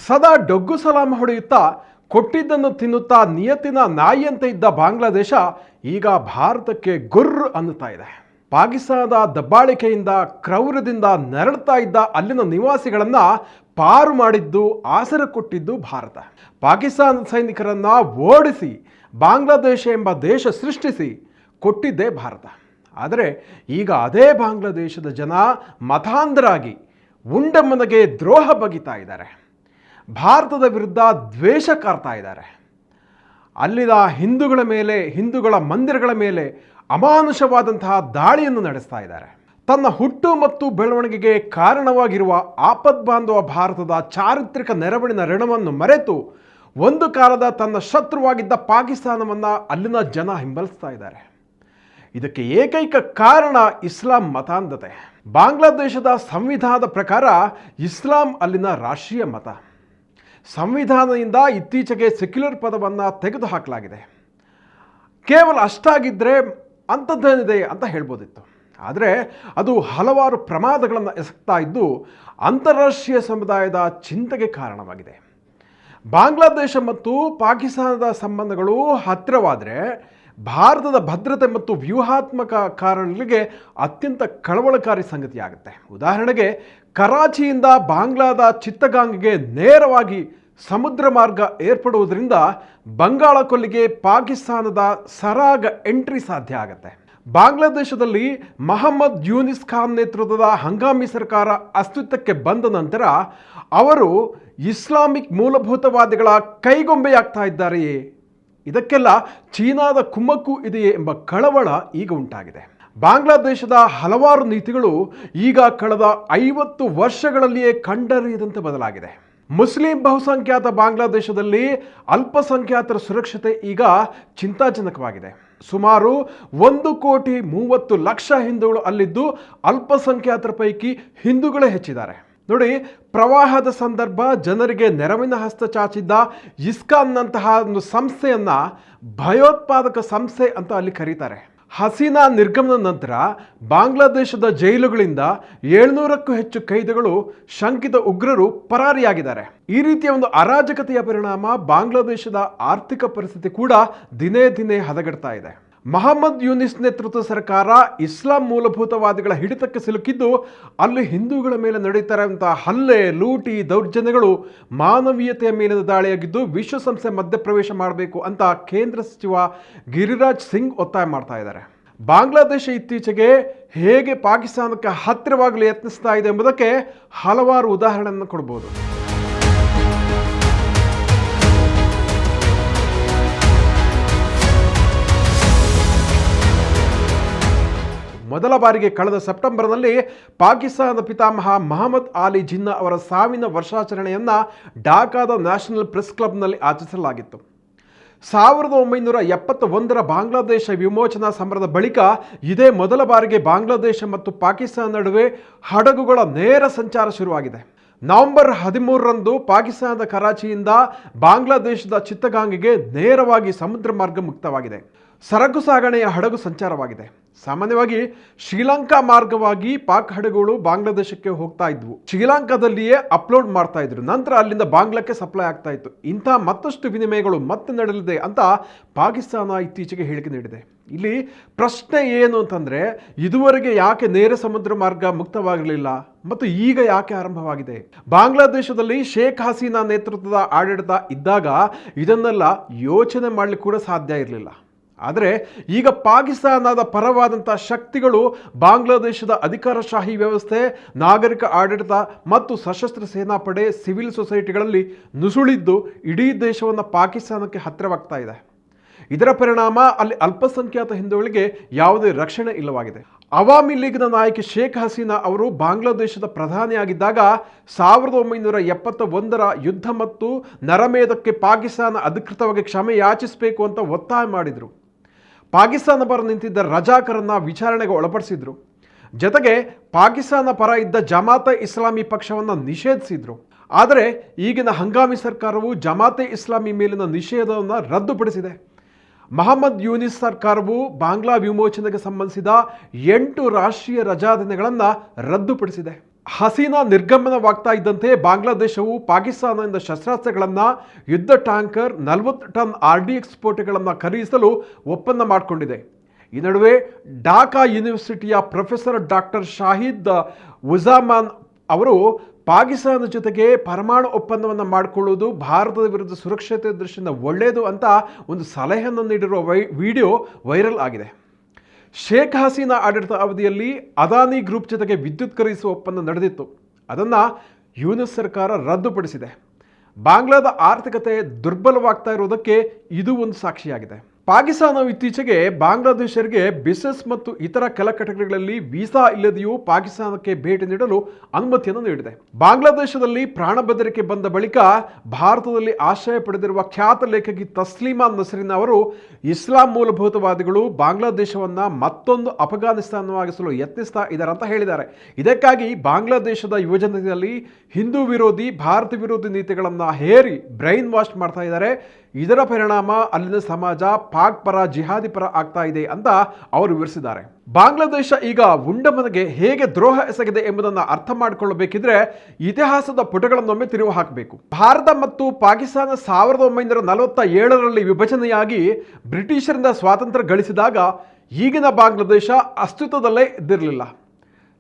ಸದಾ ಡೊಗ್ಗು ಸಲಾಂ ಹೊಡೆಯುತ್ತಾ ಕೊಟ್ಟಿದ್ದನ್ನು ತಿನ್ನುತ್ತಾ ನಿಯತ್ತಿನ ನಾಯಿಯಂತೆ ಇದ್ದ ಬಾಂಗ್ಲಾದೇಶ ಈಗ ಭಾರತಕ್ಕೆ ಗುರ್ರ್ ಅನ್ನುತ್ತಾ ಇದೆ. ಪಾಕಿಸ್ತಾನದ ದಬ್ಬಾಳಿಕೆಯಿಂದ ಕ್ರೌರ್ಯದಿಂದ ನರಳುತ್ತಾ ಇದ್ದ ಅಲ್ಲಿನ ನಿವಾಸಿಗಳನ್ನ ಪಾರು ಮಾಡಿದ್ದು, ಆಸರೆ ಕೊಟ್ಟಿದ್ದು ಭಾರತ. ಪಾಕಿಸ್ತಾನದ ಸೈನಿಕರನ್ನ ಓಡಿಸಿ ಬಾಂಗ್ಲಾದೇಶ ಎಂಬ ದೇಶ ಸೃಷ್ಟಿಸಿ ಕೊಟ್ಟಿದ್ದೇ ಭಾರತ. ಆದರೆ ಈಗ ಅದೇ ಬಾಂಗ್ಲಾದೇಶದ ಜನ ಮತಾಂಧರಾಗಿ ಉಂಡ ಮನೆಗೆ ದ್ರೋಹ ಬಗೆತಾ ಇದ್ದಾರೆ. ಭಾರತದ ವಿರುದ್ಧ ದ್ವೇಷ ಕಾರ್ತಾ ಇದ್ದಾರೆ. ಅಲ್ಲಿನ ಹಿಂದೂಗಳ ಮೇಲೆ, ಹಿಂದೂಗಳ ಮಂದಿರಗಳ ಮೇಲೆ ಅಮಾನುಷವಾದಂತಹ ದಾಳಿಯನ್ನು ನಡೆಸ್ತಾ ಇದ್ದಾರೆ. ತನ್ನ ಹುಟ್ಟು ಮತ್ತು ಬೆಳವಣಿಗೆಗೆ ಕಾರಣವಾಗಿರುವ ಆಪದ್ಬಾಂಧವ ಭಾರತದ ಚಾರಿತ್ರಿಕ ನೆರವಿನ ಋಣವನ್ನು ಮರೆತು ಒಂದು ಕಾಲದ ತನ್ನ ಶತ್ರುವಾಗಿದ್ದ ಪಾಕಿಸ್ತಾನವನ್ನು ಅಲ್ಲಿನ ಜನ ಹಿಂಬಾಲಿಸ್ತಾ ಇದ್ದಾರೆ. ಇದಕ್ಕೆ ಏಕೈಕ ಕಾರಣ ಇಸ್ಲಾಂ ಮತಾಂಧತೆ. ಬಾಂಗ್ಲಾದೇಶದ ಸಂವಿಧಾನದ ಪ್ರಕಾರ ಇಸ್ಲಾಂ ಅಲ್ಲಿನ ರಾಷ್ಟ್ರೀಯ ಮತ. ಸಂವಿಧಾನದಿಂದ ಇತ್ತೀಚೆಗೆ ಸೆಕ್ಯುಲರ್ ಪದವನ್ನು ತೆಗೆದುಹಾಕಲಾಗಿದೆ. ಕೇವಲ ಅಷ್ಟಾಗಿದ್ದರೆ ಅಂಥದ್ದೇನಿದೆ ಅಂತ ಹೇಳ್ಬೋದಿತ್ತು. ಆದರೆ ಅದು ಹಲವಾರು ಪ್ರಮಾದಗಳನ್ನು ಎಸಗ್ತಾ ಇದ್ದು ಅಂತಾರಾಷ್ಟ್ರೀಯ ಸಮುದಾಯದ ಚಿಂತೆಗೆ ಕಾರಣವಾಗಿದೆ. ಬಾಂಗ್ಲಾದೇಶ ಮತ್ತು ಪಾಕಿಸ್ತಾನದ ಸಂಬಂಧಗಳು ಹತ್ತಿರವಾದರೆ ಭಾರತದ ಭದ್ರತೆ ಮತ್ತು ವ್ಯೂಹಾತ್ಮಕ ಕಾರಣಗಳಿಗೆ ಅತ್ಯಂತ ಕಳವಳಕಾರಿ ಸಂಗತಿಯಾಗುತ್ತೆ. ಉದಾಹರಣೆಗೆ, ಕರಾಚಿಯಿಂದ ಬಾಂಗ್ಲಾದ ಚಿತ್ತಗಾಂಗ್ಗೆ ನೇರವಾಗಿ ಸಮುದ್ರ ಮಾರ್ಗ ಏರ್ಪಡುವುದರಿಂದ ಬಂಗಾಳ ಕೊಲ್ಲಿಗೆ ಪಾಕಿಸ್ತಾನದ ಸರಾಗ ಎಂಟ್ರಿ ಸಾಧ್ಯ ಆಗುತ್ತೆ. ಬಾಂಗ್ಲಾದೇಶದಲ್ಲಿ ಮಹಮ್ಮದ್ ಯೂನಿಸ್ ಖಾನ್ ನೇತೃತ್ವದ ಹಂಗಾಮಿ ಸರ್ಕಾರ ಅಸ್ತಿತ್ವಕ್ಕೆ ಬಂದ ನಂತರ ಅವರು ಇಸ್ಲಾಮಿಕ್ ಮೂಲಭೂತವಾದಿಗಳ ಕೈಗೊಂಬೆಯಾಗ್ತಾ ಇದ್ದಾರೆಯೇ, ಇದಕ್ಕೆಲ್ಲ ಚೀನಾದ ಕುಮ್ಮಕ್ಕು ಇದೆಯೇ ಎಂಬ ಕಳವಳ ಈಗ ಉಂಟಾಗಿದೆ. ಬಾಂಗ್ಲಾದೇಶದ ಹಲವಾರು ನೀತಿಗಳು ಈಗ ಕಳೆದ 50 ವರ್ಷಗಳಲ್ಲಿಯೇ ಕಂಡರಿಯದಂತೆ ಬದಲಾಗಿದೆ. ಮುಸ್ಲಿಂ ಬಹುಸಂಖ್ಯಾತ ಬಾಂಗ್ಲಾದೇಶದಲ್ಲಿ ಅಲ್ಪಸಂಖ್ಯಾತರ ಸುರಕ್ಷತೆ ಈಗ ಚಿಂತಾಜನಕವಾಗಿದೆ. ಸುಮಾರು 1,30,00,000 ಹಿಂದೂಗಳು ಅಲ್ಲಿದ್ದು ಅಲ್ಪಸಂಖ್ಯಾತರ ಪೈಕಿ ಹಿಂದೂಗಳೇ ಹೆಚ್ಚಿದ್ದಾರೆ. ನೋಡಿ, ಪ್ರವಾಹದ ಸಂದರ್ಭ ಜನರಿಗೆ ನೆರವಿನ ಹಸ್ತ ಚಾಚಿದ್ದ ಇಸ್ಕಾನ್ನಂತಹ ಒಂದು ಸಂಸ್ಥೆಯನ್ನ ಭಯೋತ್ಪಾದಕ ಸಂಸ್ಥೆ ಅಂತ ಅಲ್ಲಿ ಕರೀತಾರೆ. ಹಸೀನಾ ನಿರ್ಗಮನ ನಂತರ ಬಾಂಗ್ಲಾದೇಶದ ಜೈಲುಗಳಿಂದ 700ಕ್ಕೂ ಹೆಚ್ಚು ಕೈದಿಗಳು, ಶಂಕಿತ ಉಗ್ರರು ಪರಾರಿಯಾಗಿದ್ದಾರೆ. ಈ ರೀತಿಯ ಒಂದು ಅರಾಜಕತೆಯ ಪರಿಣಾಮ ಬಾಂಗ್ಲಾದೇಶದ ಆರ್ಥಿಕ ಪರಿಸ್ಥಿತಿ ಕೂಡ ದಿನೇ ದಿನೇ ಹದಗೆಡ್ತಾ ಇದೆ. ಮಹಮ್ಮದ್ ಯೂನಿಸ್ ನೇತೃತ್ವದ ಸರ್ಕಾರ ಇಸ್ಲಾಂ ಮೂಲಭೂತವಾದಿಗಳ ಹಿಡಿತಕ್ಕೆ ಸಿಲುಕಿದ್ದು ಅಲ್ಲಿ ಹಿಂದೂಗಳ ಮೇಲೆ ನಡೆಯುತ್ತಿರುವಂತಹ ಹಲ್ಲೆ, ಲೂಟಿ, ದೌರ್ಜನ್ಯಗಳು ಮಾನವೀಯತೆಯ ಮೇಲಿನ ದಾಳಿಯಾಗಿದ್ದು ವಿಶ್ವಸಂಸ್ಥೆ ಮಧ್ಯಪ್ರವೇಶ ಮಾಡಬೇಕು ಅಂತ ಕೇಂದ್ರ ಸಚಿವ ಗಿರಿರಾಜ್ ಸಿಂಗ್ ಒತ್ತಾಯ ಮಾಡ್ತಾ ಇದ್ದಾರೆ. ಬಾಂಗ್ಲಾದೇಶ ಇತ್ತೀಚೆಗೆ ಹೇಗೆ ಪಾಕಿಸ್ತಾನಕ್ಕೆ ಹತ್ತಿರವಾಗಲು ಯತ್ನಿಸ್ತಾ ಇದೆ ಎಂಬುದಕ್ಕೆ ಹಲವಾರು ಉದಾಹರಣೆಯನ್ನು ಕೊಡಬಹುದು. ಮೊದಲ ಬಾರಿಗೆ ಕಳೆದ ಸೆಪ್ಟೆಂಬರ್ನಲ್ಲಿ ಪಾಕಿಸ್ತಾನದ ಪಿತಾಮಹ ಮಹಮ್ಮದ್ ಅಲಿ ಜಿನ್ನಾ ಅವರ ಸಾವಿನ ವರ್ಷಾಚರಣೆಯನ್ನು ಢಾಕಾದ ನ್ಯಾಷನಲ್ ಪ್ರೆಸ್ ಕ್ಲಬ್ನಲ್ಲಿ ಆಚರಿಸಲಾಗಿತ್ತು. 1971ರ ಬಾಂಗ್ಲಾದೇಶ ವಿಮೋಚನಾ ಸಮರದ ಬಳಿಕ ಇದೇ ಮೊದಲ ಬಾರಿಗೆ ಬಾಂಗ್ಲಾದೇಶ ಮತ್ತು ಪಾಕಿಸ್ತಾನ ನಡುವೆ ಹಡಗುಗಳ ನೇರ ಸಂಚಾರ ಶುರುವಾಗಿದೆ. ನವೆಂಬರ್ 13ರಂದು ಪಾಕಿಸ್ತಾನದ ಕರಾಚಿಯಿಂದ ಬಾಂಗ್ಲಾದೇಶದ ಚಿತ್ತಗಾಂಗ್ಗೆ ನೇರವಾಗಿ ಸಮುದ್ರ ಮಾರ್ಗ ಮುಕ್ತವಾಗಿದೆ. ಸರಕು ಸಾಗಣೆಯ ಹಡಗು ಸಂಚಾರವಾಗಿದೆ. ಸಾಮಾನ್ಯವಾಗಿ ಶ್ರೀಲಂಕಾ ಮಾರ್ಗವಾಗಿ ಪಾಕ್ ಹಡಗುಗಳು ಬಾಂಗ್ಲಾದೇಶಕ್ಕೆ ಹೋಗ್ತಾ ಇದ್ವು. ಶ್ರೀಲಂಕಾದಲ್ಲಿಯೇ ಅಪ್ಲೋಡ್ ಮಾಡ್ತಾ ಇದ್ರು, ನಂತರ ಅಲ್ಲಿಂದ ಬಾಂಗ್ಲಾಕ್ಕೆ ಸಪ್ಲೈ ಆಗ್ತಾ ಇತ್ತು. ಇಂಥ ಮತ್ತಷ್ಟು ವಿನಿಮಯಗಳು ಮತ್ತೆ ನಡೆಯಲಿದೆ ಅಂತ ಪಾಕಿಸ್ತಾನ ಇತ್ತೀಚೆಗೆ ಹೇಳಿಕೆ ನೀಡಿದೆ. ಇಲ್ಲಿ ಪ್ರಶ್ನೆ ಏನು ಅಂತಂದ್ರೆ, ಇದುವರೆಗೆ ಯಾಕೆ ನೇರ ಸಮುದ್ರ ಮಾರ್ಗ ಮುಕ್ತವಾಗಿರಲಿಲ್ಲ ಮತ್ತು ಈಗ ಯಾಕೆ ಆರಂಭವಾಗಿದೆ? ಬಾಂಗ್ಲಾದೇಶದಲ್ಲಿ ಶೇಖ್ ಹಸೀನಾ ನೇತೃತ್ವದ ಆಡಳಿತ ಇದ್ದಾಗ ಇದನ್ನೆಲ್ಲ ಯೋಚನೆ ಮಾಡಲಿಕ್ಕೆ ಕೂಡ ಸಾಧ್ಯ ಇರಲಿಲ್ಲ. ಆದರೆ ಈಗ ಪಾಕಿಸ್ತಾನದ ಪರವಾದಂಥ ಶಕ್ತಿಗಳು ಬಾಂಗ್ಲಾದೇಶದ ಅಧಿಕಾರಶಾಹಿ ವ್ಯವಸ್ಥೆ, ನಾಗರಿಕ ಆಡಳಿತ ಮತ್ತು ಸಶಸ್ತ್ರ ಸೇನಾಪಡೆ, ಸಿವಿಲ್ ಸೊಸೈಟಿಗಳಲ್ಲಿ ನುಸುಳಿದ್ದು ಇಡೀ ದೇಶವನ್ನು ಪಾಕಿಸ್ತಾನಕ್ಕೆ ಹತ್ತಿರವಾಗ್ತಾ ಇದೆ. ಇದರ ಪರಿಣಾಮ ಅಲ್ಲಿ ಅಲ್ಪಸಂಖ್ಯಾತ ಹಿಂದೂಗಳಿಗೆ ಯಾವುದೇ ರಕ್ಷಣೆ ಇಲ್ಲವಾಗಿದೆ. ಅವಾಮಿ ಲೀಗ್ನ ನಾಯಕಿ ಶೇಖ್ ಹಸೀನಾ ಅವರು ಬಾಂಗ್ಲಾದೇಶದ ಪ್ರಧಾನಿಯಾಗಿದ್ದಾಗ 1971ರ ಯುದ್ಧ ಮತ್ತು ನರಮೇಧಕ್ಕೆ ಪಾಕಿಸ್ತಾನ ಅಧಿಕೃತವಾಗಿ ಕ್ಷಮೆ ಯಾಚಿಸಬೇಕು ಅಂತ ಒತ್ತಾಯ ಮಾಡಿದರು. ಪಾಕಿಸ್ತಾನ ಪರ ನಿಂತಿದ್ದ ರಜಾಕರನ್ನ ವಿಚಾರಣೆಗೆ ಒಳಪಡಿಸಿದ್ರು. ಜೊತೆಗೆ ಪಾಕಿಸ್ತಾನ ಪರ ಇದ್ದ ಜಮಾತೆ ಇಸ್ಲಾಮಿ ಪಕ್ಷವನ್ನು ನಿಷೇಧಿಸಿದ್ರು. ಆದರೆ ಈಗಿನ ಹಂಗಾಮಿ ಸರ್ಕಾರವು ಜಮಾತೆ ಇಸ್ಲಾಮಿ ಮೇಲಿನ ನಿಷೇಧವನ್ನು ರದ್ದುಪಡಿಸಿದೆ. ಮಹಮ್ಮದ್ ಯೂನಿಸ್ ಸರ್ಕಾರವು ಬಾಂಗ್ಲಾ ವಿಮೋಚನೆಗೆ ಸಂಬಂಧಿಸಿದ 8 ರಾಷ್ಟ್ರೀಯ ರಜಾದಿನಗಳನ್ನು ರದ್ದುಪಡಿಸಿದೆ. ಹಸೀನಾ ನಿರ್ಗಮನವಾಗ್ತಾ ಇದ್ದಂತೆ ಬಾಂಗ್ಲಾದೇಶವು ಪಾಕಿಸ್ತಾನದಿಂದ ಶಸ್ತ್ರಾಸ್ತ್ರಗಳನ್ನು, ಯುದ್ಧ ಟ್ಯಾಂಕರ್, 40 ಟನ್ RDX ಸ್ಫೋಟಗಳನ್ನು ಖರೀದಿಸಲು ಒಪ್ಪಂದ ಮಾಡಿಕೊಂಡಿದೆ. ಈ ನಡುವೆ ಢಾಕಾ ಯೂನಿವರ್ಸಿಟಿಯ ಪ್ರೊಫೆಸರ್ ಡಾಕ್ಟರ್ ಶಾಹಿದ್ ಉಜಾಮಾನ್ ಅವರು ಪಾಕಿಸ್ತಾನದ ಜೊತೆಗೆ ಪರಮಾಣು ಒಪ್ಪಂದವನ್ನು ಮಾಡಿಕೊಳ್ಳುವುದು ಭಾರತದ ವಿರುದ್ಧ ಸುರಕ್ಷತೆ ದೃಷ್ಟಿಯಿಂದ ಒಳ್ಳೆಯದು ಅಂತ ಒಂದು ಸಲಹೆಯನ್ನು ನೀಡಿರುವ ವಿಡಿಯೋ ವೈರಲ್ ಆಗಿದೆ. ಶೇಖ್ ಹಸೀನಾ ಆಡಳಿತ ಅವಧಿಯಲ್ಲಿ ಅದಾನಿ ಗ್ರೂಪ್ ಜೊತೆಗೆ ವಿದ್ಯುತ್ ಖರೀದಿಸುವ ಒಪ್ಪಂದ ನಡೆದಿತ್ತು. ಅದನ್ನು ಯೂನಿಸ್ ಸರ್ಕಾರ ರದ್ದುಪಡಿಸಿದೆ. ಬಾಂಗ್ಲಾದ ಆರ್ಥಿಕತೆ ದುರ್ಬಲವಾಗ್ತಾ ಇರುವುದಕ್ಕೆ ಇದು ಒಂದು ಸಾಕ್ಷಿಯಾಗಿದೆ. ಪಾಕಿಸ್ತಾನವು ಇತ್ತೀಚೆಗೆ ಬಾಂಗ್ಲಾದೇಶರಿಗೆ ಬಿಸಿನೆಸ್ ಮತ್ತು ಇತರ ಕೆಲ ಕೆಟಗರಿಗಳಲ್ಲಿ ವೀಸಾ ಇಲ್ಲದೆಯೂ ಪಾಕಿಸ್ತಾನಕ್ಕೆ ಭೇಟಿ ನೀಡಲು ಅನುಮತಿಯನ್ನು ನೀಡಿದೆ. ಬಾಂಗ್ಲಾದೇಶದಲ್ಲಿ ಪ್ರಾಣ ಬೆದರಿಕೆ ಬಂದ ಬಳಿಕ ಭಾರತದಲ್ಲಿ ಆಶ್ರಯ ಪಡೆದಿರುವ ಖ್ಯಾತ ಲೇಖಕಿ ತಸ್ಲೀಮಾ ನಸರಿನ್ ಅವರು ಇಸ್ಲಾಂ ಮೂಲಭೂತವಾದಿಗಳು ಬಾಂಗ್ಲಾದೇಶವನ್ನು ಮತ್ತೊಂದು ಅಫ್ಘಾನಿಸ್ತಾನವಾಗಿಸಲು ಯತ್ನಿಸ್ತಾ ಇದ್ದಾರೆ ಅಂತ ಹೇಳಿದ್ದಾರೆ. ಇದಕ್ಕಾಗಿ ಬಾಂಗ್ಲಾದೇಶದ ಯುವಜನತೆಯಲ್ಲಿ ಹಿಂದೂ ವಿರೋಧಿ, ಭಾರತ ವಿರೋಧಿ ನೀತಿಗಳನ್ನು ಹೇರಿ ಬ್ರೈನ್ ವಾಶ್ ಮಾಡ್ತಾ ಇದ್ದಾರೆ. ಇದರ ಪರಿಣಾಮ ಅಲ್ಲಿನ ಸಮಾಜ ಪಾಕ್ ಪರ, ಜಿಹಾದಿ ಪರ ಆಗ್ತಾ ಇದೆ ಅಂತ ಅವರು ವಿವರಿಸಿದ್ದಾರೆ. ಬಾಂಗ್ಲಾದೇಶ ಈಗ ಉಂಡಮನೆಗೆ ಹೇಗೆ ದ್ರೋಹ ಎಸಗಿದೆ ಎಂಬುದನ್ನು ಅರ್ಥ ಮಾಡಿಕೊಳ್ಳಬೇಕಿದ್ರೆ ಇತಿಹಾಸದ ಪುಟಗಳನ್ನೊಮ್ಮೆ ತಿರುವು ಹಾಕಬೇಕು. ಭಾರತ ಮತ್ತು ಪಾಕಿಸ್ತಾನ 1947ರಲ್ಲಿ ವಿಭಜನೆಯಾಗಿ ಬ್ರಿಟಿಷರಿಂದ ಸ್ವಾತಂತ್ರ್ಯ ಗಳಿಸಿದಾಗ ಈಗಿನ ಬಾಂಗ್ಲಾದೇಶ ಅಸ್ತಿತ್ವದಲ್ಲೇ ಇದ್ದಿರಲಿಲ್ಲ.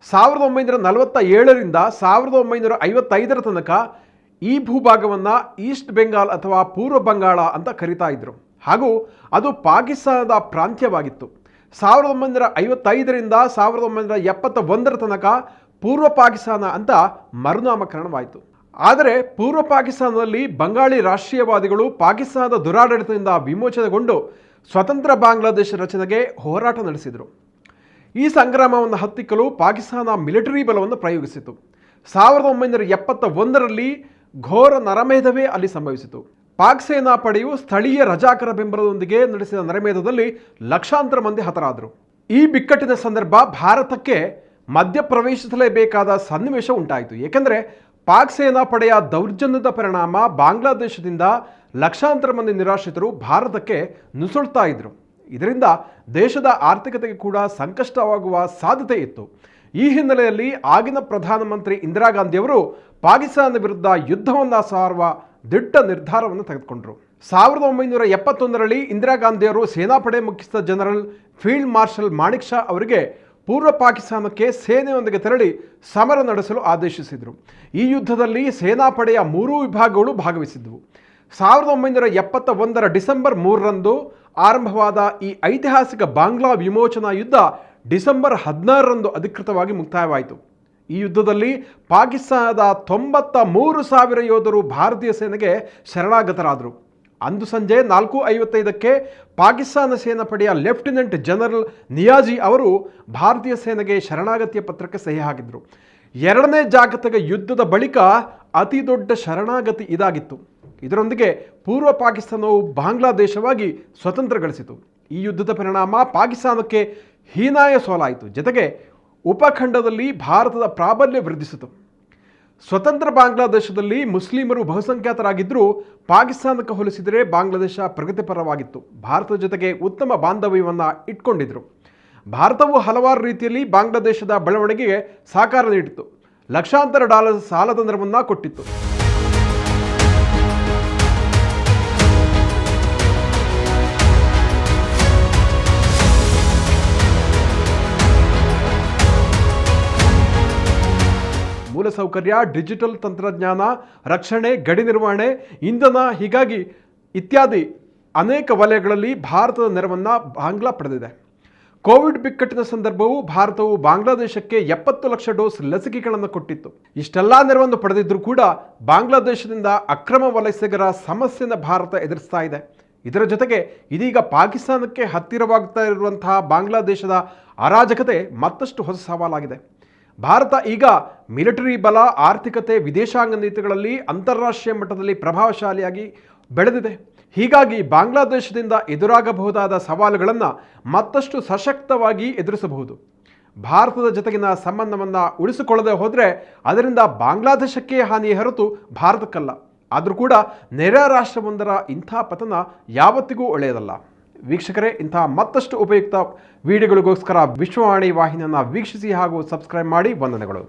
1947ರಿಂದ 1955ರ ತನಕ ಈ ಭೂಭಾಗವನ್ನು ಈಸ್ಟ್ ಬೆಂಗಾಲ್ ಅಥವಾ ಪೂರ್ವ ಬಂಗಾಳ ಅಂತ ಕರೀತಾ ಇದ್ರು. ಹಾಗೂ ಅದು ಪಾಕಿಸ್ತಾನದ ಪ್ರಾಂತ್ಯವಾಗಿತ್ತು. 1955ರಿಂದ 1971ರ ತನಕ ಪೂರ್ವ ಪಾಕಿಸ್ತಾನ ಅಂತ ಮರುನಾಮಕರಣವಾಯಿತು. ಆದರೆ ಪೂರ್ವ ಪಾಕಿಸ್ತಾನದಲ್ಲಿ ಬಂಗಾಳಿ ರಾಷ್ಟ್ರೀಯವಾದಿಗಳು ಪಾಕಿಸ್ತಾನದ ದುರಾಡಳಿತದಿಂದ ವಿಮೋಚನೆಗೊಂಡು ಸ್ವತಂತ್ರ ಬಾಂಗ್ಲಾದೇಶ ರಚನೆಗೆ ಹೋರಾಟ ನಡೆಸಿದರು. ಈ ಸಂಗ್ರಾಮವನ್ನು ಹತ್ತಿಕ್ಕಲು ಪಾಕಿಸ್ತಾನ ಮಿಲಿಟರಿ ಬಲವನ್ನು ಪ್ರಯೋಗಿಸಿತು. 1971ರಲ್ಲಿ ಘೋರ ನರಮೇಧವೇ ಅಲ್ಲಿ ಸಂಭವಿಸಿತು. ಪಾಕ್ ಸೇನಾ ಪಡೆಯು ಸ್ಥಳೀಯ ರಜಾಕರ ಬೆಂಬಲದೊಂದಿಗೆ ನಡೆಸಿದ ನರಮೇಧದಲ್ಲಿ ಲಕ್ಷಾಂತರ ಮಂದಿ ಹತರಾದರು. ಈ ಬಿಕ್ಕಟ್ಟಿನ ಸಂದರ್ಭ ಭಾರತಕ್ಕೆ ಮಧ್ಯಪ್ರವೇಶಿಸಲೇಬೇಕಾದ ಸನ್ನಿವೇಶ ಉಂಟಾಯಿತು. ಏಕೆಂದರೆ ಪಾಕ್ ಸೇನಾ ಪಡೆಯ ದೌರ್ಜನ್ಯದ ಪರಿಣಾಮ ಬಾಂಗ್ಲಾದೇಶದಿಂದ ಲಕ್ಷಾಂತರ ಮಂದಿ ನಿರಾಶ್ರಿತರು ಭಾರತಕ್ಕೆ ನುಸುಳ್ತಾ ಇದ್ರು. ಇದರಿಂದ ದೇಶದ ಆರ್ಥಿಕತೆಗೆ ಕೂಡ ಸಂಕಷ್ಟವಾಗುವ ಸಾಧ್ಯತೆ ಇತ್ತು. ಈ ಹಿನ್ನೆಲೆಯಲ್ಲಿ ಆಗಿನ ಪ್ರಧಾನಮಂತ್ರಿ ಇಂದಿರಾ ಗಾಂಧಿಯವರು ಪಾಕಿಸ್ತಾನದ ವಿರುದ್ಧ ಯುದ್ಧವನ್ನು ಸಾರುವ ದಿಟ್ಟ ನಿರ್ಧಾರವನ್ನು ತೆಗೆದುಕೊಂಡರು. 1971ರಲ್ಲಿ ಇಂದಿರಾ ಗಾಂಧಿಯವರು ಸೇನಾಪಡೆ ಮುಖ್ಯಸ್ಥ general field marshal Manekshaw ಅವರಿಗೆ ಪೂರ್ವ ಪಾಕಿಸ್ತಾನಕ್ಕೆ ಸೇನೆಯೊಂದಿಗೆ ತೆರಳಿ ಸಮರ ನಡೆಸಲು ಆದೇಶಿಸಿದರು. ಈ ಯುದ್ಧದಲ್ಲಿ ಸೇನಾಪಡೆಯ 3 ವಿಭಾಗಗಳು ಭಾಗವಹಿಸಿದ್ದವು. 1971ರ ಡಿಸೆಂಬರ್ 3ರಂದು ಆರಂಭವಾದ ಈ ಐತಿಹಾಸಿಕ ಬಾಂಗ್ಲಾ ವಿಮೋಚನಾ ಯುದ್ಧ ಡಿಸೆಂಬರ್ 16ರಂದು ಅಧಿಕೃತವಾಗಿ ಮುಕ್ತಾಯವಾಯಿತು. ಈ ಯುದ್ಧದಲ್ಲಿ ಪಾಕಿಸ್ತಾನದ 93,000 ಯೋಧರು ಭಾರತೀಯ ಸೇನೆಗೆ ಶರಣಾಗತರಾದರು. ಅಂದು ಸಂಜೆ 4:55ಕ್ಕೆ ಪಾಕಿಸ್ತಾನ ಸೇನಾಪಡೆಯ ಲೆಫ್ಟಿನೆಂಟ್ ಜನರಲ್ ನಿಯಾಜಿ ಅವರು ಭಾರತೀಯ ಸೇನೆಗೆ ಶರಣಾಗತಿಯ ಪತ್ರಕ್ಕೆ ಸಹಿ ಹಾಕಿದರು. 2ನೇ ಜಾಗತಿಕ ಯುದ್ಧದ ಬಳಿಕ ಅತಿ ದೊಡ್ಡ ಶರಣಾಗತಿ ಇದಾಗಿತ್ತು. ಇದರೊಂದಿಗೆ ಪೂರ್ವ ಪಾಕಿಸ್ತಾನವು ಬಾಂಗ್ಲಾದೇಶವಾಗಿ ಸ್ವತಂತ್ರ ಗಳಿಸಿತು. ಈ ಯುದ್ಧದ ಪರಿಣಾಮ ಪಾಕಿಸ್ತಾನಕ್ಕೆ ಹೀನಾಯ ಸೋಲಾಯಿತು. ಜೊತೆಗೆ ಉಪಖಂಡದಲ್ಲಿ ಭಾರತದ ಪ್ರಾಬಲ್ಯ ವೃದ್ಧಿಸಿತು. ಸ್ವತಂತ್ರ ಬಾಂಗ್ಲಾದೇಶದಲ್ಲಿ ಮುಸ್ಲಿಮರು ಬಹುಸಂಖ್ಯಾತರಾಗಿದ್ದರೂ ಪಾಕಿಸ್ತಾನಕ್ಕೆ ಹೋಲಿಸಿದರೆ ಬಾಂಗ್ಲಾದೇಶ ಪ್ರಗತಿಪರವಾಗಿತ್ತು. ಭಾರತದ ಜೊತೆಗೆ ಉತ್ತಮ ಬಾಂಧವ್ಯವನ್ನು ಇಟ್ಕೊಂಡಿದ್ರು. ಭಾರತವು ಹಲವಾರು ರೀತಿಯಲ್ಲಿ ಬಾಂಗ್ಲಾದೇಶದ ಬೆಳವಣಿಗೆಗೆ ಸಹಕಾರ ನೀಡಿತು. ಲಕ್ಷಾಂತರ ಡಾಲರ್ ಸಾಲದ ನೆರವನ್ನು ಕೊಟ್ಟಿತ್ತು. ಮೂಲಸೌಕರ್ಯ, ಡಿಜಿಟಲ್ ತಂತ್ರಜ್ಞಾನ, ರಕ್ಷಣೆ, ಗಡಿ ನಿರ್ವಹಣೆ, ಇಂಧನ ಹೀಗಾಗಿ ಇತ್ಯಾದಿ ಅನೇಕ ವಲಯಗಳಲ್ಲಿ ಭಾರತದ ನೆರವನ್ನು ಬಾಂಗ್ಲಾ ಪಡೆದಿದೆ. ಕೋವಿಡ್ ಬಿಕ್ಕಟ್ಟಿನ ಸಂದರ್ಭವೂ ಭಾರತವು ಬಾಂಗ್ಲಾದೇಶಕ್ಕೆ 70 ಲಕ್ಷ ಡೋಸ್ ಲಸಿಕೆಗಳನ್ನು ಕೊಟ್ಟಿತ್ತು. ಇಷ್ಟೆಲ್ಲ ನೆರವನ್ನು ಪಡೆದಿದ್ದರೂ ಕೂಡ ಬಾಂಗ್ಲಾದೇಶದಿಂದ ಅಕ್ರಮ ವಲಸಿಗರ ಸಮಸ್ಯೆಯನ್ನು ಭಾರತ ಎದುರಿಸ್ತಾ ಇದೆ. ಇದರ ಜೊತೆಗೆ ಇದೀಗ ಪಾಕಿಸ್ತಾನಕ್ಕೆ ಹತ್ತಿರವಾಗ್ತಾ ಇರುವಂತಹ ಬಾಂಗ್ಲಾದೇಶದ ಅರಾಜಕತೆ ಮತ್ತಷ್ಟು ಹೊಸ ಸವಾಲಾಗಿದೆ. ಭಾರತ ಈಗ ಮಿಲಿಟರಿ ಬಲ, ಆರ್ಥಿಕತೆ, ವಿದೇಶಾಂಗ ನೀತಿಗಳಲ್ಲಿ ಅಂತಾರಾಷ್ಟ್ರೀಯ ಮಟ್ಟದಲ್ಲಿ ಪ್ರಭಾವಶಾಲಿಯಾಗಿ ಬೆಳೆದಿದೆ. ಹೀಗಾಗಿ ಬಾಂಗ್ಲಾದೇಶದಿಂದ ಎದುರಾಗಬಹುದಾದ ಸವಾಲುಗಳನ್ನು ಮತ್ತಷ್ಟು ಸಶಕ್ತವಾಗಿ ಎದುರಿಸಬಹುದು. ಭಾರತದ ಜೊತೆಗಿನ ಸಂಬಂಧವನ್ನು ಉಳಿಸಿಕೊಳ್ಳದೆ ಹೋದರೆ ಅದರಿಂದ ಬಾಂಗ್ಲಾದೇಶಕ್ಕೆ ಹಾನಿಯೇ ಹೊರತು ಭಾರತಕ್ಕಲ್ಲ. ಆದರೂ ಕೂಡ ನೆರೆ ರಾಷ್ಟ್ರವೊಂದರ ಇಂಥ ಪತನ ಯಾವತ್ತಿಗೂ ಒಳ್ಳೆಯದಲ್ಲ. ವೀಕ್ಷಕರೇ, ಇಂತಹ ಮತ್ತಷ್ಟು ಉಪಯುಕ್ತ ವಿಡಿಯೋಗಳಿಗೋಸ್ಕರ ವಿಶ್ವವಾಣಿ ವಾಹಿನಿಯನ್ನು ವೀಕ್ಷಿಸಿ ಹಾಗೂ ಸಬ್ಸ್ಕ್ರೈಬ್ ಮಾಡಿ. ವಂದನೆಗಳು.